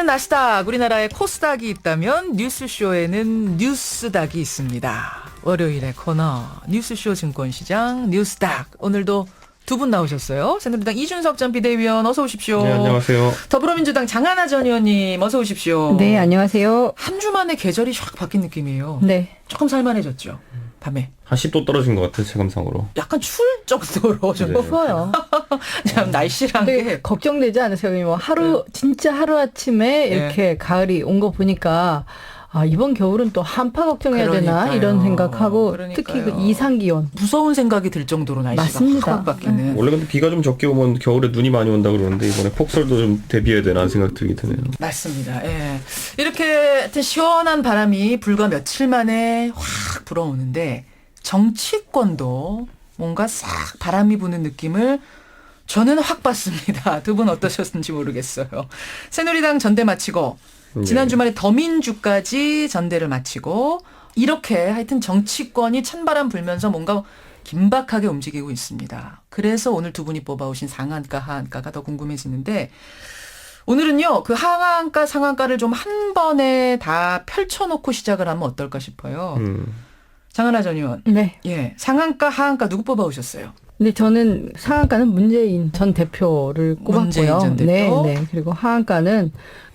나스닥, 우리나라에 코스닥이 있다면 뉴스쇼에는 뉴스닥이 있습니다. 월요일의 코너 뉴스쇼 증권시장 뉴스닥. 오늘도 두 분 나오셨어요. 새누리당 이준석 전 비대위원 어서 오십시오. 네, 안녕하세요. 더불어민주당 장하나 전 의원님 어서 오십시오. 네, 안녕하세요. 한 주 만에 계절이 확 바뀐 느낌이에요. 네. 조금 살만해졌죠. 밤에. 한 10도 떨어진 것 같아요, 체감상으로. 약간 추울 정도로 좀 네. 추워요. 참 날씨란 근데 게 걱정되지 않으세요? 뭐 진짜 하루아침에 이렇게 가을이 온 거 보니까 이번 겨울은 또 한파 걱정해야 되나 그러니까요. 이런 생각하고 그러니까요. 특히 그 이상기온. 무서운 생각이 들 정도로 날씨가 맞습니다. 확 바뀌는. 원래 근데 비가 좀 적게 오면 겨울에 눈이 많이 온다 그러는데 이번에 폭설도 좀 대비해야 되나 하는 생각 들게 드네요. 맞습니다. 예. 이렇게 하여튼 시원한 바람이 불과 며칠 만에 확 불어오는데 정치권도 뭔가 싹 바람이 부는 느낌을 저는 확 받습니다. 두 분 어떠셨는지 모르겠어요. 새누리당 전대 마치고 지난 주말에 더민주까지 전대를 마치고 이렇게 하여튼 정치권이 찬바람 불면서 뭔가 긴박하게 움직이고 있습니다. 그래서 오늘 두 분이 뽑아오신 상한가 하한가가 더 궁금해지는데 오늘은요, 그 하한가 상한가를 좀 한 번에 다 펼쳐놓고 시작을 하면 어떨까 싶어요. 장하나 전 의원. 네. 예. 상한가, 하한가 누구 뽑아오셨어요? 근데 저는 상한가는 문재인 전 대표를 꼽았고요. 문재인 전 대표. 네, 네. 그리고 하한가는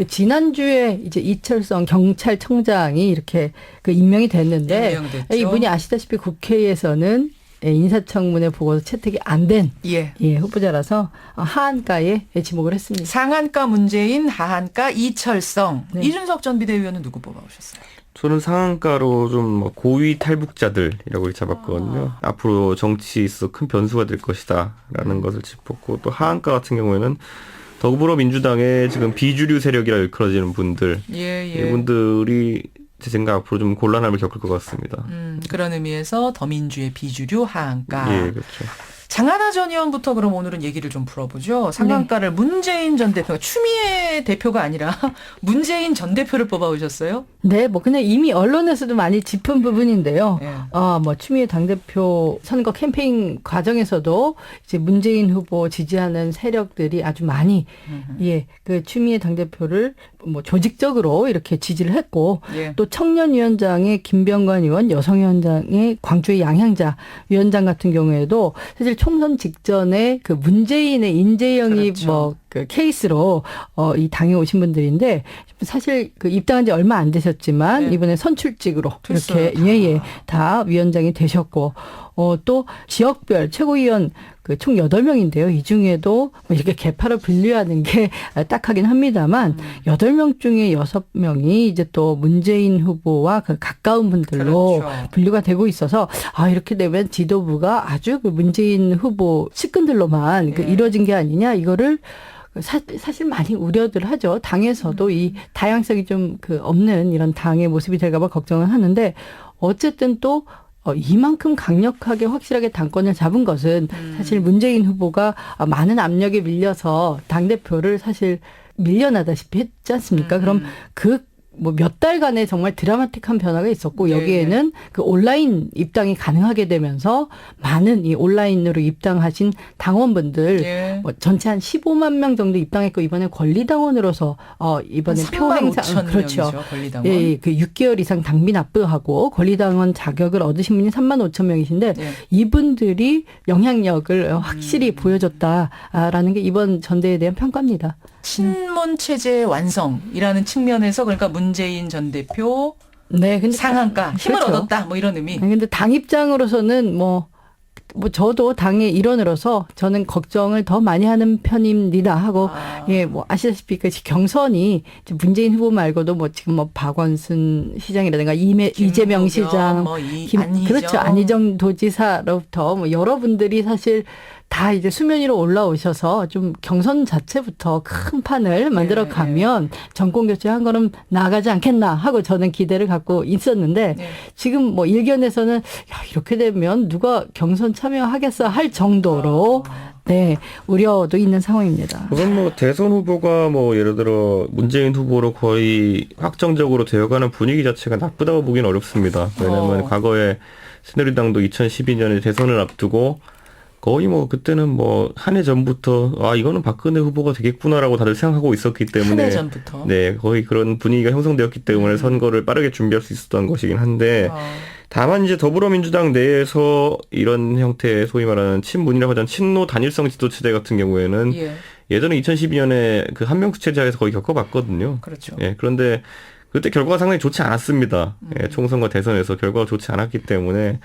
지난주에 이제 이철성 경찰청장이 이렇게 그 임명이 됐는데 임명됐죠. 이분이 아시다시피 국회에서는 인사청문회 보고서 채택이 안 된 예. 후보자라서 하한가에 지목을 했습니다. 상한가 문재인, 하한가 이철성. 네. 이준석 전 비대위원은 누구 뽑아오셨어요? 저는 상한가로 좀 고위 탈북자들이라고 잡았거든요. 앞으로 정치에 있어 큰 변수가 될 것이다라는 것을 짚었고 또 하한가 같은 경우에는 더불어민주당의 지금 비주류 세력이라 일컬어지는 분들 예, 예. 이분들이 제 생각 앞으로 좀 곤란함을 겪을 것 같습니다. 그런 의미에서 더민주의 비주류 하한가. 예, 그렇죠. 장하나 전 의원부터 그럼 오늘은 얘기를 좀 풀어보죠. 상한가를 문재인 전 대표가 추미애 대표가 아니라 문재인 전 대표를 뽑아오셨어요? 네, 뭐 그냥 이미 언론에서도 많이 짚은 부분인데요. 예. 뭐 추미애 당대표 선거 캠페인 과정에서도 이제 문재인 후보 지지하는 세력들이 아주 많이 그 추미애 당대표를 뭐 조직적으로 이렇게 지지를 했고 예. 또 청년위원장의 김병관 의원, 여성위원장의 광주의 양향자 위원장 같은 경우에도 사실 총선 직전에 그 문재인의 인재영입 그렇죠. 그 케이스로 이 당에 오신 분들인데 사실 그 입당한 지 얼마 안 되셨지만 네. 이번에 선출직으로 됐어요. 이렇게 다 위원장이 되셨고 또 지역별 최고위원 그 총 8명인데요. 이 중에도 뭐 이렇게 개파로 분류하는 게 딱하긴 합니다만 8명 중에 6명이 이제 또 문재인 후보와 그 가까운 분들로 그렇죠. 분류가 되고 있어서 이렇게 되면 지도부가 아주 그 문재인 후보 측근들로만 그 예. 이루어진 게 아니냐 이거를 사실 많이 우려들 하죠. 당에서도 이 다양성이 좀 그 없는 이런 당의 모습이 될까 봐 걱정을 하는데 어쨌든 또 이만큼 강력하게 확실하게 당권을 잡은 것은 사실 문재인 후보가 많은 압력에 밀려서 당대표를 사실 밀려나다시피 했지 않습니까? 그럼 뭐 몇 달간의 정말 드라마틱한 변화가 있었고 여기에는 그 온라인 입당이 가능하게 되면서 많은 이 온라인으로 입당하신 당원분들 뭐 전체 한 15만 명 정도 입당했고 이번에 권리당원으로서 이번에 표 행사 그렇죠. 권리당원. 예, 그 6개월 이상 당비 납부하고 권리당원 자격을 얻으신 분이 3만 5천 명이신데 이분들이 영향력을 확실히 보여줬다라는 게 이번 전대에 대한 평가입니다. 친문 체제 완성이라는 측면에서 그러니까 문재인 전 대표 네, 근데 상한가 힘을 그렇죠. 얻었다 뭐 이런 의미. 근데 당 입장으로서는 뭐 저도 당의 일원으로서 저는 걱정을 더 많이 하는 편입니다 하고 뭐 아시다시피 그 경선이 문재인 후보 말고도 뭐 지금 뭐 박원순 시장이라든가 이재명 시장, 뭐 안희정. 그렇죠. 안희정 도지사로부터 뭐 여러분들이 사실 다 이제 수면 위로 올라오셔서 좀 경선 자체부터 큰 판을 만들어 가면 정권 교체 한 걸음 나아가지 않겠나 하고 저는 기대를 갖고 있었는데 지금 뭐 일견에서는 이렇게 되면 누가 경선 참여하겠어 할 정도로 네, 우려도 있는 상황입니다. 우선 뭐 대선 후보가 뭐 예를 들어 문재인 후보로 거의 확정적으로 되어가는 분위기 자체가 나쁘다고 보기는 어렵습니다. 왜냐하면 과거에 새누리당도 2012년에 대선을 앞두고 거의 뭐 그때는 뭐 한 해 전부터 아 이거는 박근혜 후보가 되겠구나라고 다들 생각하고 있었기 한 때문에 해 전부터. 네 거의 그런 분위기가 형성되었기 때문에 선거를 빠르게 준비할 수 있었던 것이긴 한데 다만 이제 더불어민주당 내에서 이런 형태의 소위 말하는 친문이라고 하자면 친노 단일성 지도체제 같은 경우에는 예. 예전에 2012년에 그 한명숙 체제에서 거의 겪어봤거든요. 그렇죠. 예, 그런데 그때 결과가 상당히 좋지 않았습니다. 예, 총선과 대선에서 결과가 좋지 않았기 때문에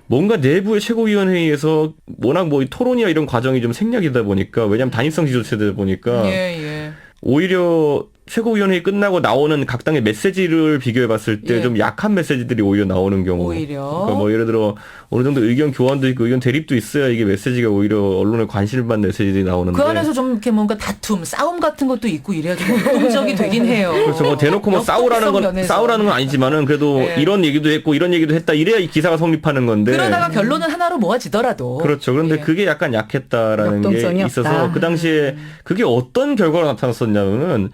뭔가 내부의 최고위원회의에서 워낙 뭐 토론이나 이런 과정이 좀 생략이다 보니까 왜냐하면 단일성 지도체제다 보니까 예. 오히려 최고위원회의 끝나고 나오는 각 당의 메시지를 비교해봤을 때 예. 좀 약한 메시지들이 오히려 나오는 경우. 오히려. 그러니까 뭐 예를 들어 어느 정도 의견 교환도 있고 의견 대립도 있어야 이게 메시지가 오히려 언론에 관심을 받는 메시지들이 나오는데. 그 안에서 좀 이렇게 뭔가 다툼, 싸움 같은 것도 있고 이래야 좀 역동적이 되긴 해요. 그렇죠. 뭐 대놓고 뭐 역동성 싸우라는 건 아니지만은 그래도 예. 이런 얘기도 했고 이런 얘기도 했다 이래야 이 기사가 성립하는 건데. 그러다가 결론은 하나로 모아지더라도. 그렇죠. 그런데 예. 그게 약간 약했다라는 게 역동성이 있어서 없다. 그 당시에 그게 어떤 결과로 나타났었냐면은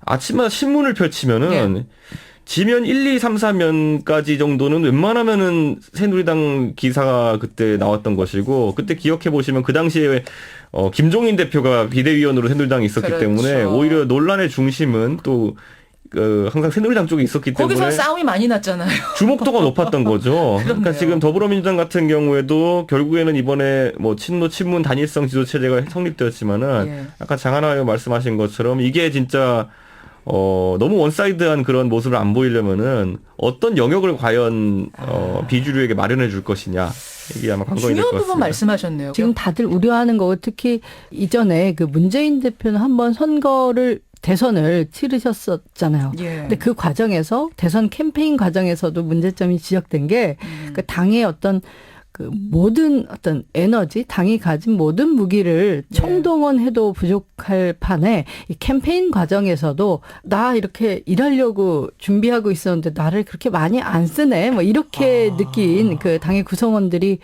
아침마다 신문을 펼치면은 지면 1, 2, 3, 4면까지 정도는 웬만하면은 새누리당 기사가 그때 나왔던 것이고 그때 기억해 보시면 그 당시에 김종인 대표가 비대위원으로 새누리당에 있었기 그렇죠. 때문에 오히려 논란의 중심은 또 항상 새누리당 쪽에 있었기 때문에 거기서 싸움이 많이 났잖아요. 주목도가 높았던 거죠. 그러니까 그렇네요. 지금 더불어민주당 같은 경우에도 결국에는 이번에 뭐 친노 친문 단일성 지도 체제가 성립되었지만은 예. 아까 장하나 의원 말씀하신 것처럼 이게 진짜 너무 원사이드한 그런 모습을 안 보이려면은 어떤 영역을 과연 비주류에게 마련해 줄 것이냐 이게 아마 관건이 될 것 중요한 같습니다. 부분 말씀하셨네요. 지금 다들 우려하는 거고 특히 이전에 그 문재인 대표는 한번 대선을 치르셨었잖아요. 예. 근데 그 과정에서 대선 캠페인 과정에서도 문제점이 지적된 게 그 당의 어떤 그 모든 어떤 에너지, 당이 가진 모든 무기를 네. 총동원해도 부족할 판에 이 캠페인 과정에서도 나 이렇게 일하려고 준비하고 있었는데 나를 그렇게 많이 안 쓰네. 뭐 이렇게 느낀 그 당의 구성원들이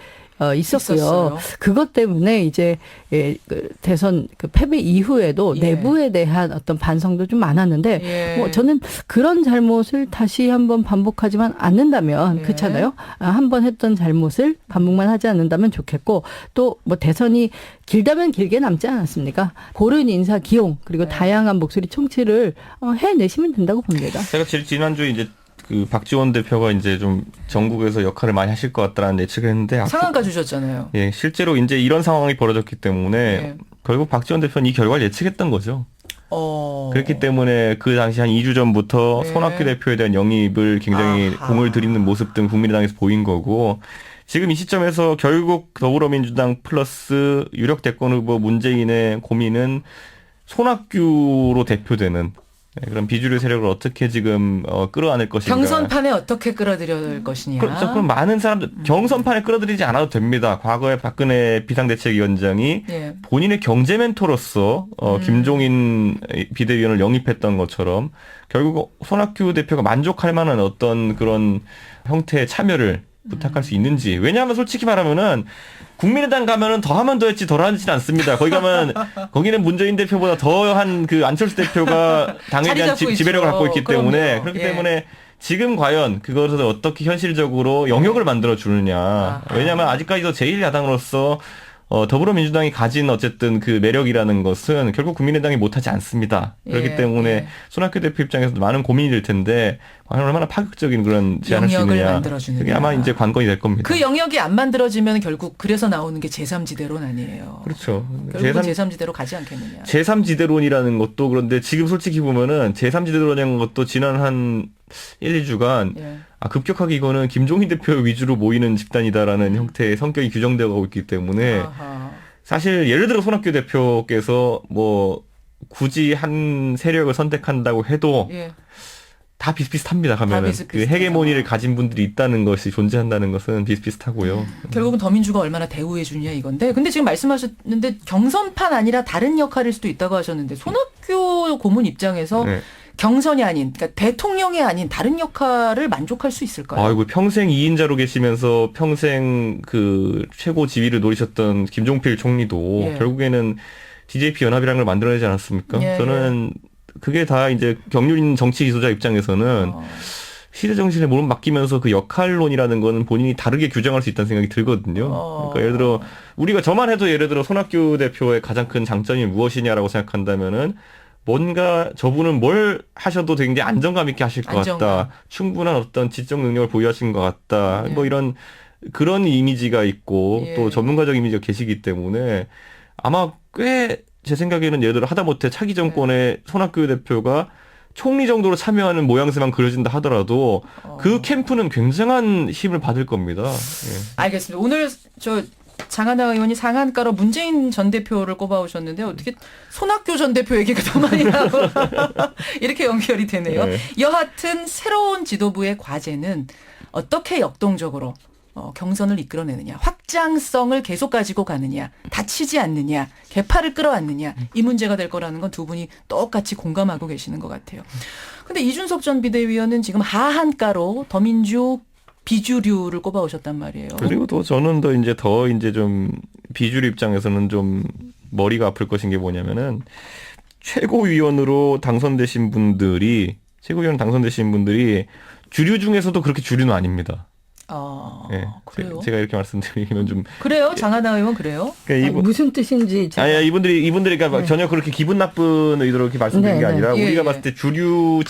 있었고요. 있었어요. 그것 때문에 이제 그 대선 그 패배 이후에도 예. 내부에 대한 어떤 반성도 좀 많았는데 예. 뭐 저는 그런 잘못을 다시 한번 반복하지만 않는다면 예. 그렇잖아요. 한번 했던 잘못을 반복만 하지 않는다면 좋겠고 또 뭐 대선이 길다면 길게 남지 않았습니까? 고른 인사 기용 그리고 네. 다양한 목소리 총치를 해내시면 된다고 봅니다. 제가 지난주에 이제 그 박지원 대표가 이제 좀 전국에서 역할을 많이 하실 것 같다라는 예측을 했는데 상한가 주셨잖아요. 예, 실제로 이제 이런 상황이 벌어졌기 때문에 예. 결국 박지원 대표는 이 결과를 예측했던 거죠. 그렇기 때문에 그 당시 한 2주 전부터 네. 손학규 대표에 대한 영입을 굉장히 아하. 공을 들이는 모습 등 국민의당에서 보인 거고 지금 이 시점에서 결국 더불어민주당 플러스 유력 대권 후보 문재인의 고민은 손학규로 대표되는 그런 비주류 세력을 어떻게 지금 끌어안을 것인가. 경선판에 어떻게 끌어들일 것이냐. 그렇죠. 그럼 많은 사람들 경선판에 끌어들이지 않아도 됩니다. 과거에 박근혜 비상대책위원장이 예. 본인의 경제 멘토로서 김종인 비대위원을 영입했던 것처럼 결국 손학규 대표가 만족할 만한 어떤 그런 형태의 참여를 부탁할 수 있는지. 왜냐하면 솔직히 말하면은 국민의당 가면은 더 하면 더 했지 덜 하지는 않습니다. 거기 가면 거기는 문재인 대표보다 더한 그 안철수 대표가 당에 자리 대한 잡고 지배력을 있죠. 갖고 있기 때문에 그럼요. 그렇기 예. 때문에 지금 과연 그것을 어떻게 현실적으로 영역을 만들어 주느냐. 왜냐하면 아직까지도 제1야당으로서 더불어민주당이 가진 어쨌든 그 매력이라는 것은 결국 국민의당이 못하지 않습니다. 그렇기 예, 때문에 예. 손학규 대표 입장에서도 많은 고민이 될 텐데 과연 얼마나 파격적인 그런 제안을 할 수 영역을 있느냐. 만들어주느냐. 그게 아마 이제 관건이 될 겁니다. 그 영역이 안 만들어지면 결국 그래서 나오는 게 제3지대론 아니에요. 그렇죠. 결국은 제3지대로 가지 않겠느냐. 제3지대론이라는 것도 그런데 지금 솔직히 보면은 제3지대론이라는 것도 지난 한 1, 2주간 예. 급격하게 이거는 김종인 대표 위주로 모이는 집단이다라는 형태의 성격이 규정되어 가고 있기 때문에 아하. 사실 예를 들어 손학규 대표께서 뭐 굳이 한 세력을 선택한다고 해도 예. 다 비슷비슷합니다. 가면은 그 비슷비슷하다. 헤게모니를 가진 분들이 있다는 것이 존재한다는 것은 비슷비슷하고요. 결국은 더민주가 얼마나 대우해 주냐 이건데. 근데 지금 말씀하셨는데 경선판 아니라 다른 역할일 수도 있다고 하셨는데 손학규 고문 입장에서 네. 경선이 아닌 그러니까 대통령이 아닌 다른 역할을 만족할 수 있을까요? 아이고 평생 2인자로 계시면서 평생 그 최고 지위를 노리셨던 김종필 총리도 예. 결국에는 DJP 연합이라는 걸 만들어내지 않았습니까? 예, 저는 그게 다 이제 경륜 정치 지도자 입장에서는 시대 정신에 몸을 맡기면서 그 역할론이라는 거는 본인이 다르게 규정할 수 있다는 생각이 들거든요. 그러니까 예를 들어 우리가 저만 해도 예를 들어 손학규 대표의 가장 큰 장점이 무엇이냐라고 생각한다면은 뭔가 저분은 뭘 하셔도 굉장히 안정감 있게 하실 것 같다. 충분한 어떤 지적 능력을 보유하신 것 같다. 예. 뭐 이런 그런 이미지가 있고 예. 또 전문가적 이미지가 계시기 때문에 아마 꽤 제 생각에는 예를 들어 하다못해 차기 정권의 손학규 대표가 총리 정도로 참여하는 모양새만 그려진다 하더라도 그 캠프는 굉장한 힘을 받을 겁니다. 예. 알겠습니다. 오늘 저 장하나 의원이 상한가로 문재인 전 대표를 꼽아오셨는데 어떻게 손학규 전 대표 얘기가 더 많이 나오고 이렇게 연결이 되네요. 네. 여하튼 새로운 지도부의 과제는 어떻게 역동적으로 경선을 이끌어내느냐, 확장성을 계속 가지고 가느냐, 다치지 않느냐, 개파를 끌어안느냐 이 문제가 될 거라는 건 두 분이 똑같이 공감하고 계시는 것 같아요. 근데 이준석 전 비대위원은 지금 하한가로 더민주 비주류를 꼽아오셨단 말이에요. 그리고 또 저는 더 이제 좀 비주류 입장에서는 좀 머리가 아플 것인 게 뭐냐면은 최고위원으로 당선되신 분들이 주류 중에서도 그렇게 주류는 아닙니다. 예. 그래요? 제가 이렇게 말씀드리면 좀 그래요? 장하나 의원 그래요? 그러니까 아니, 무슨 뜻인지 제가 아니 이분들이 그러니까 전혀 그렇게 기분 나쁜 의도로 이렇게 말씀드린 게 네, 네. 아니라 예, 우리가 예. 봤을 때 주류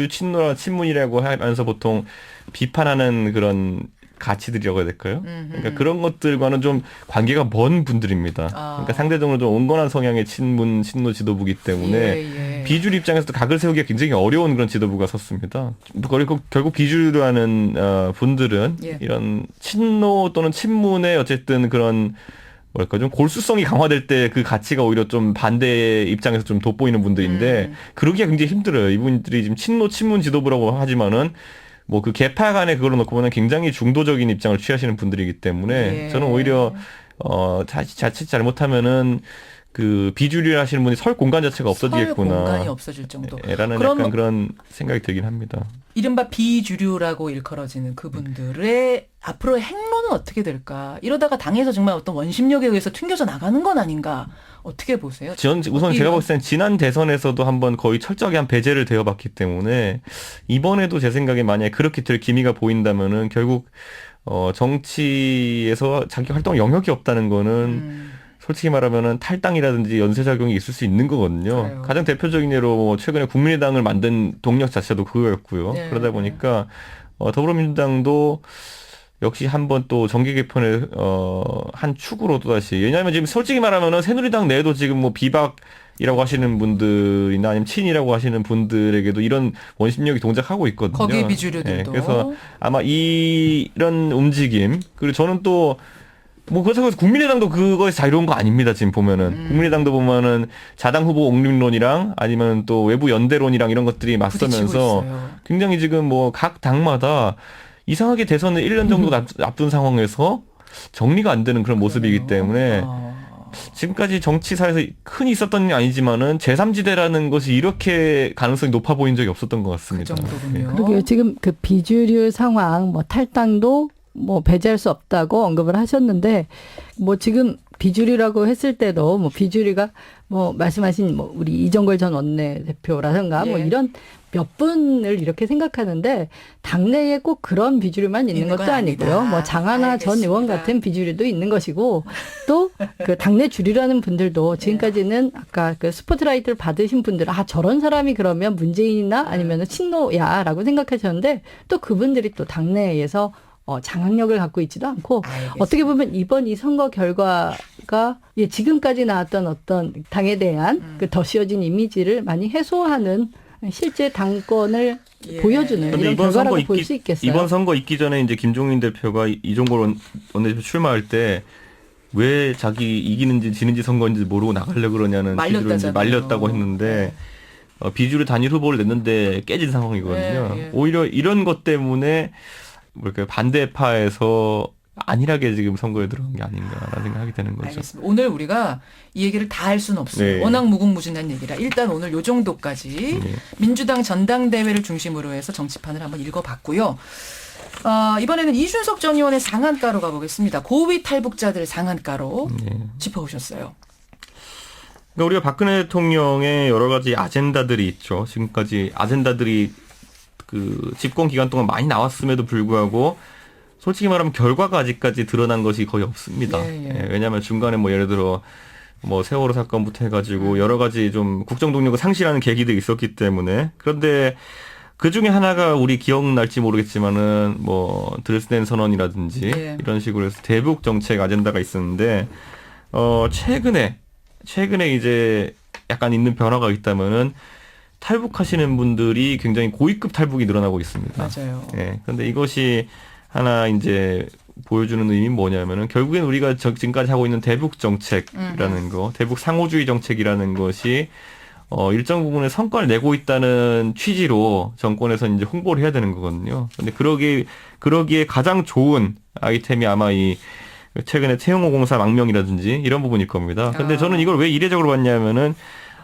친노라 친문이라고 하면서 보통 비판하는 그런 가치들이라고 해야 될까요? 그러니까 그런 것들과는 좀 관계가 먼 분들입니다. 그러니까 상대적으로 좀 온건한 성향의 친문 친노 지도부기 때문에 예. 비주류 입장에서도 각을 세우기가 굉장히 어려운 그런 지도부가 섰습니다. 그리고 결국 비주류라는 분들은 예. 이런 친노 또는 친문의 어쨌든 그런 뭐랄까 좀 골수성이 강화될 때 그 가치가 오히려 좀 반대 입장에서 좀 돋보이는 분들인데 그러기가 굉장히 힘들어요. 이분들이 지금 친노 친문 지도부라고 하지만은 뭐 그 개파 간에 그걸로 놓고 보면 굉장히 중도적인 입장을 취하시는 분들이기 때문에 예. 저는 오히려 자칫 잘못하면은 그 비주류 하시는 분이 설 공간 자체가 없어지겠구나. 설 공간이 없어질 정도. 라는 약간 그런 생각이 들긴 합니다. 이른바 비주류라고 일컬어지는 그분들의 앞으로의 행로는 어떻게 될까? 이러다가 당에서 정말 어떤 원심력에 의해서 튕겨져 나가는 건 아닌가? 어떻게 보세요? 우선 제가 봤을 땐 지난 대선에서도 한번 거의 철저하게 한 배제를 되어봤기 때문에 이번에도 제 생각에 만약에 그렇게 될 기미가 보인다면은 결국 정치에서 자기 활동 영역이 없다는 거는 솔직히 말하면은 탈당이라든지 연쇄작용이 있을 수 있는 거거든요. 그래요. 가장 대표적인 예로 최근에 국민의당을 만든 동력 자체도 그거였고요. 네. 그러다 보니까 더불어민주당도 역시 한번 또 정계 개편의 한 축으로 또다시 왜냐하면 지금 솔직히 말하면은 새누리당 내에도 지금 뭐 비박이라고 하시는 분들이나 아니면 친이라고 하시는 분들에게도 이런 원심력이 동작하고 있거든요. 거기 비주류들도. 그래서 아마 이런 움직임 그리고 저는 또 뭐 그렇다고 해서 국민의당도 그거에서 자유로운 거 아닙니다. 지금 보면은 국민의당도 보면은 자당 후보 옹립론이랑 아니면 또 외부 연대론이랑 이런 것들이 맞서면서 굉장히 지금 뭐 각 당마다 이상하게 대선을 1년 정도 앞둔 상황에서 정리가 안 되는 그런 모습이기 때문에 지금까지 정치사에서 흔히 있었던 게 아니지만은 제3지대라는 것이 이렇게 가능성이 높아 보인 적이 없었던 것 같습니다. 그 정도군요. 그러게요. 지금 그 비주류 상황, 뭐 탈당도 뭐 배제할 수 없다고 언급을 하셨는데, 뭐 지금 비주류라고 했을 때도 뭐 비주류가 뭐 말씀하신 뭐 우리 이정걸 전 원내대표라든가 뭐 예. 이런 몇 분을 이렇게 생각하는데 당내에 꼭 그런 비주류만 있는 것도 아니고요. 뭐 장하나 전 의원 같은 비주류도 있는 것이고 또 그 당내 주류라는 분들도 지금까지는 아까 그 스포트라이트를 받으신 분들은 저런 사람이 그러면 문재인이나 아니면 친노야라고 생각하셨는데 또 그분들이 또 당내에서 장악력을 갖고 있지도 않고 알겠습니다. 어떻게 보면 이번 이 선거 결과가 지금까지 나왔던 어떤 당에 대한 그 더 씌워진 이미지를 많이 해소하는 실제 당권을 보여주는 근데 이런 결과라고 볼 수 있겠어요. 이번 선거 있기 전에 이제 김종인 대표가 이종걸 원내대표 출마할 때 왜 자기 이기는지 지는지 선거인지 모르고 나가려고 그러냐는 말렸다잖아요. 말렸다고 했는데 비주류 단일 후보를 냈는데 깨진 상황이거든요. 오히려 이런 것 때문에 뭐랄까요 반대파에서 안일하게 지금 선거에 들어간 게 아닌가라는 생각이 되는 거죠. 알겠습니다. 오늘 우리가 이 얘기를 다 할 수는 없어요. 네. 워낙 무궁무진한 얘기라 일단 오늘 요 정도까지 민주당 전당대회를 중심으로 해서 정치판을 한번 읽어봤고요. 이번에는 이준석 전 의원의 상한가로 가보겠습니다. 고위 탈북자들 상한가로 짚어오셨어요. 그러니까 우리가 박근혜 대통령의 여러 가지 아젠다들이 있죠. 지금까지 아젠다들이 그 집권 기간 동안 많이 나왔음에도 불구하고 솔직히 말하면 결과가 아직까지 드러난 것이 거의 없습니다. 예, 왜냐하면 중간에 뭐 예를 들어 뭐 세월호 사건부터 해가지고 여러 가지 좀 국정 동력을 상실하는 계기들이 있었기 때문에 그런데 그 중에 하나가 우리 기억날지 모르겠지만은 뭐 드레스덴 선언이라든지 이런 식으로 해서 대북 정책 아젠다가 있었는데 최근에 이제 약간 있는 변화가 있다면은 탈북하시는 분들이 굉장히 고위급 탈북이 늘어나고 있습니다. 맞아요. 예. 근데 이것이 하나 이제 보여주는 의미는 뭐냐면은 결국엔 우리가 지금까지 하고 있는 대북 정책이라는 거, 대북 상호주의 정책이라는 것이 일정 부분의 성과를 내고 있다는 취지로 정권에서 이제 홍보를 해야 되는 거거든요. 근데 그러기에 가장 좋은 아이템이 아마 이 최근에 태영호 공사 망명이라든지 이런 부분일 겁니다. 근데 저는 이걸 왜 이례적으로 봤냐면은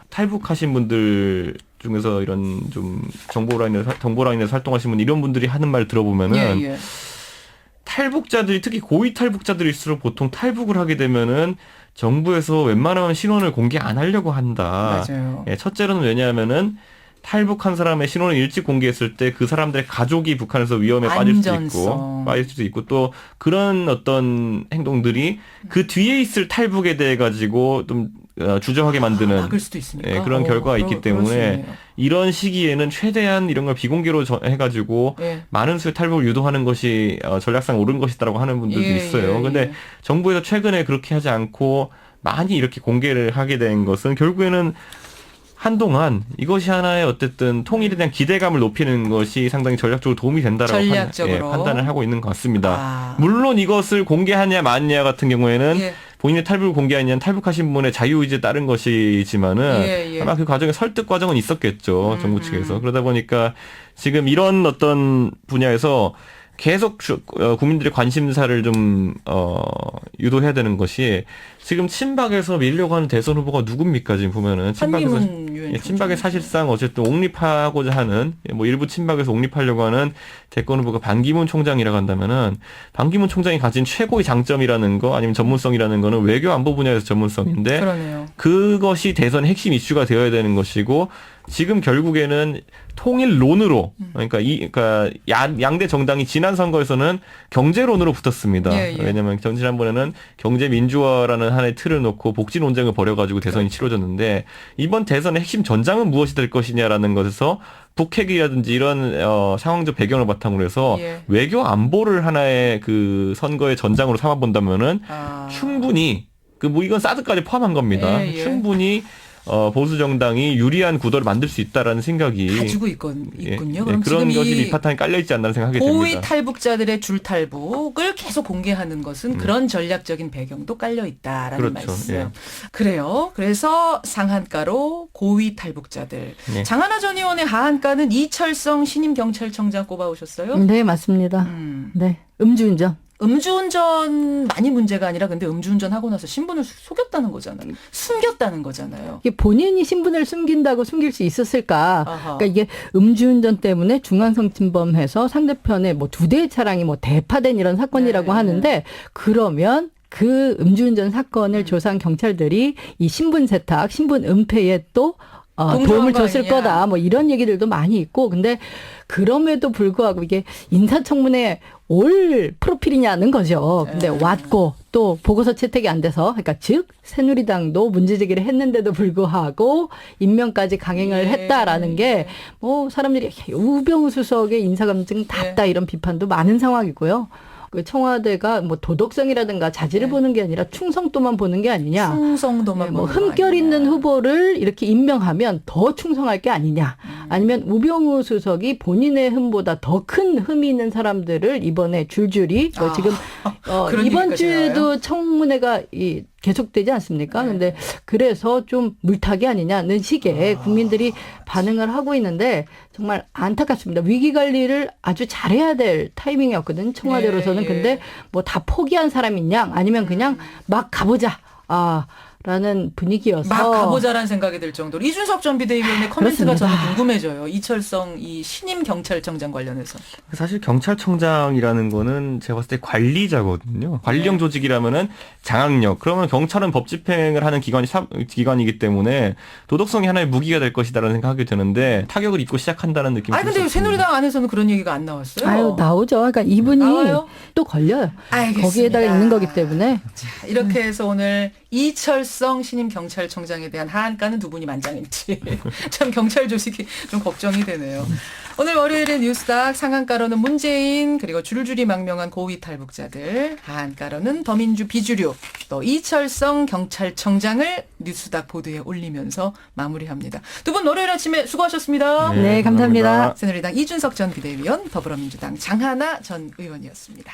탈북하신 분들 중에서 이런 좀 정보라인에서 활동하신 분 이런 분들이 하는 말 들어보면은 탈북자들이 특히 고위 탈북자들일수록 보통 탈북을 하게 되면은 정부에서 웬만하면 신원을 공개 안 하려고 한다. 맞아요. 예, 첫째로는 왜냐하면은 탈북한 사람의 신원을 일찍 공개했을 때 그 사람들의 가족이 북한에서 위험에 빠질 수도 있고 또 그런 어떤 행동들이 그 뒤에 있을 탈북에 대해 가지고 좀 주저하게 만드는 막을 수도 있습니까? 예, 그런 결과가 있기 때문에 이런 시기에는 최대한 이런 걸 비공개로 해가지고 많은 수의 탈북을 유도하는 것이 전략상 옳은 것이다라고 하는 분들도 있어요. 근데 정부에서 최근에 그렇게 하지 않고 많이 이렇게 공개를 하게 된 것은 결국에는 한동안 이것이 하나의 어쨌든 통일에 대한 기대감을 높이는 것이 상당히 전략적으로 도움이 된다라고 판단을 하고 있는 것 같습니다. 물론 이것을 공개하냐 마냐 같은 경우에는 본인의 탈북을 공개하냐는 탈북하신 분의 자유의지에 따른 것이지만은 아마 그 과정에 설득 과정은 있었겠죠. 정부 측에서. 그러다 보니까 지금 이런 어떤 분야에서 계속 국민들의 관심사를 좀 유도해야 되는 것이 지금 친박에서 밀려고 하는 대선 후보가 누굽니까? 지금 보면은 친박에 사실상 어쨌든 옹립하고자 하는 뭐 일부 친박에서 옹립하려고 하는 대권 후보가 반기문 총장이라고 한다면은 반기문 총장이 가진 최고의 장점이라는 거 아니면 전문성이라는 거는 외교 안보 분야에서 전문성인데 그러네요. 그것이 대선 핵심 이슈가 되어야 되는 것이고 지금 결국에는 통일론으로 그러니까 양대 정당이 지난 선거에서는 경제론으로 붙었습니다. 왜냐하면 지난번에는 경제 민주화라는 하나의 틀을 놓고 복지 논쟁을 벌여가지고 대선이 치러졌는데 이번 대선의 핵심 전장은 무엇이 될 것이냐라는 것에서 북핵이라든지 이런 상황적 배경을 바탕으로 해서 외교 안보를 하나의 그 선거의 전장으로 삼아본다면은 충분히 뭐 이건 사드까지 포함한 겁니다. 충분히 보수 정당이 유리한 구도를 만들 수 있다라는 생각이 가지고 있군요. 그럼 그런 지금 것이 밑바탕에 깔려 있지 않나는 생각이 듭니다. 고위 탈북자들의 줄탈북을 계속 공개하는 것은 그런 전략적인 배경도 깔려 있다라는 말씀. 그래요. 그래서 상한가로 고위 탈북자들. 장하나 전 의원의 하한가는 이철성 신임 경찰청장 꼽아오셨어요? 네, 맞습니다. 네, 음주운전. 음주운전만이 문제가 아니라 근데 음주운전 하고 나서 신분을 속였다는 거잖아요. 숨겼다는 거잖아요. 이게 본인이 신분을 숨긴다고 숨길 수 있었을까? 아하. 그러니까 이게 음주운전 때문에 중앙성침범해서 상대편에 뭐 2대의 차량이 뭐 대파된 이런 사건이라고 하는데 그러면 그 음주운전 사건을 조사한 경찰들이 이 신분 세탁, 신분 은폐에 또 도움을 줬을 거다. 뭐 이런 얘기들도 많이 있고 근데 그럼에도 불구하고 이게 인사청문회 올 프로필이냐는 거죠. 근데 왔고 또 보고서 채택이 안 돼서 그러니까 즉 새누리당도 문제 제기를 했는데도 불구하고 임명까지 강행을 했다라는 게 뭐 사람들이 우병우 수석의 인사검증 답다 이런 비판도 많은 상황이고요. 그 청와대가 뭐 도덕성이라든가 자질을 보는 게 아니라 충성도만 보는 게 아니냐. 충성도만 뭐 흠결 있는 후보를 이렇게 임명하면 더 충성할 게 아니냐. 아니면 우병우 수석이 본인의 흠보다 더 큰 흠이 있는 사람들을 이번에 줄줄이 지금 이번 주에도 청문회가 계속되지 않습니까? 근데 그래서 좀 물타기 아니냐는 식의 국민들이 반응을 하고 있는데 정말 안타깝습니다. 위기 관리를 아주 잘해야 될 타이밍이었거든. 청와대로서는. 근데 뭐 다 포기한 사람이냐 아니면 그냥 막 가보자. 라는 분위기여서 막 가보자라는 생각이 들 정도로 이준석 전 비대위원의 코멘트가 그렇습니다. 저는 궁금해져요. 이철성 이 신임 경찰청장 관련해서. 사실 경찰청장이라는 거는 제가 봤을 때 관리자거든요. 관리형 조직이라면은 장악력. 그러면 경찰은 법 집행을 하는 기관이기 때문에 도덕성이 하나의 무기가 될 것이다라는 생각이 드는데 타격을 입고 시작한다는 느낌이 아니 근데 들었습니다. 새누리당 안에서는 그런 얘기가 안 나왔어요. 아유 나오죠. 그러니까 이분이 나와요? 또 걸려요. 알겠습니다. 거기에다가 있는 거기 때문에 자, 이렇게 해서 오늘 이철성 신임 경찰청장에 대한 하한가는 두 분이 만장일치. 참 경찰 조직이 좀 걱정이 되네요. 오늘 월요일에 뉴스닥 상한가로는 문재인 그리고 줄줄이 망명한 고위 탈북자들, 하한가로는 더민주 비주류, 또 이철성 경찰청장을 뉴스닥 보도에 올리면서 마무리합니다. 두 분 월요일 아침에 수고하셨습니다. 네, 감사합니다. 새누리당 이준석 전 비대위원, 더불어민주당 장하나 전 의원이었습니다.